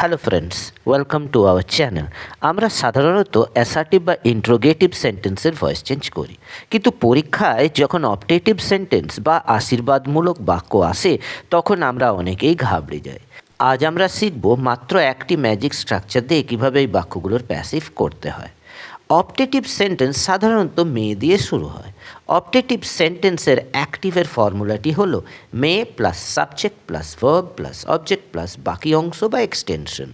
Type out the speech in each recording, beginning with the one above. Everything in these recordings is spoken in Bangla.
Hello friends, welcome to our channel. আমরা সাধারণত অ্যাসার্টিভ বা ইন্ট্রোগেটিভ সেন্টেন্সের ভয়েস চেঞ্জ করি, কিন্তু পরীক্ষায় যখন অপটেটিভ সেন্টেন্স বা আশীর্বাদমূলক বাক্য আসে তখন আমরা অনেকেই ঘাবড়ে যাই। আজ আমরা শিখব মাত্র একটি ম্যাজিক স্ট্রাকচার দিয়ে কীভাবে এই বাক্যগুলোর প্যাসিভ করতে হয়। অপটেটিভ সেন্টেন্স সাধারণত মে দিয়ে শুরু হয়। অপটেটিভ সেন্টেন্সের অ্যাক্টিভের ফর্মুলাটি হলো may plus subject plus verb plus object plus বাকি অংশ বা এক্সটেনশন।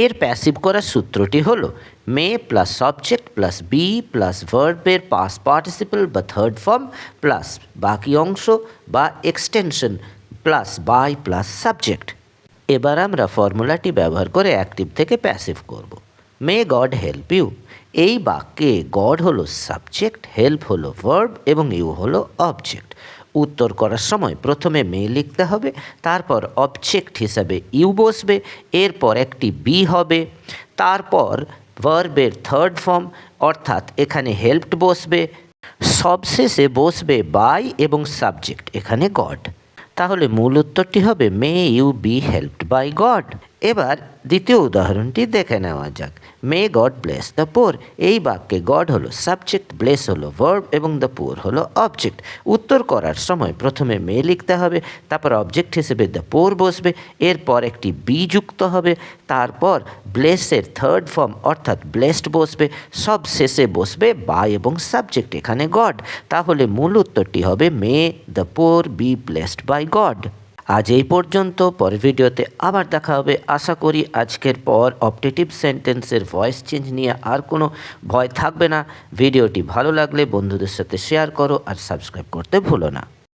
এর প্যাসিভ করার সূত্রটি হলো may plus subject plus be plus ভার্বের পাস্ট পার্টিসিপল বা থার্ড ফর্ম প্লাস বাকি অংশ বা extension plus by plus subject. এবার আমরা ফর্মুলাটি ব্যবহার করে অ্যাক্টিভ থেকে প্যাসিভ করব। May God help you. এই বাক্যে গড হলো সাবজেক্ট, হেল্প হলো ভার্ব এবং ইউ হলো অবজেক্ট। উত্তর করার সময় প্রথমে মে লিখতে হবে, তারপর অবজেক্ট হিসাবে ইউ বসবে, এরপর একটি বি হবে, তারপর ভার্বের থার্ড ফর্ম অর্থাৎ এখানে হেল্পড বসবে, সবশেষে বসবে বাই এবং সাবজেক্ট এখানে গড। তাহলে মূল উত্তরটি হবে may you be helped by God. এবার দ্বিতীয় উদাহরণটি দেখে নেওয়া যাক। May God bless the poor. এই বাক্যে গড হলো সাবজেক্ট, ব্লেস হলো ভার্ব এবং দ্য পোর হলো অবজেক্ট। উত্তর করার সময় প্রথমে মে লিখতে হবে, তারপর অবজেক্ট হিসেবে দ্য পোর বসবে, এরপর একটি বি যুক্ত হবে, তারপর ব্লেসের থার্ড ফর্ম অর্থাৎ ব্লেসড বসবে, সব শেষে বসবে বাই এবং সাবজেক্ট এখানে গড। তাহলে মূল উত্তরটি হবে may the poor be blessed by God. আজ এই পর্যন্ত, পরের ভিডিওতে আবার দেখা হবে। আশা করি আজকের পর অপটেটিভ সেন্টেন্সের ভয়েস চেঞ্জ নিয়ে আর কোনো ভয় থাকবে না। ভিডিওটি ভালো লাগলে বন্ধুদের সাথে শেয়ার করো আর সাবস্ক্রাইব করতে ভুলো না।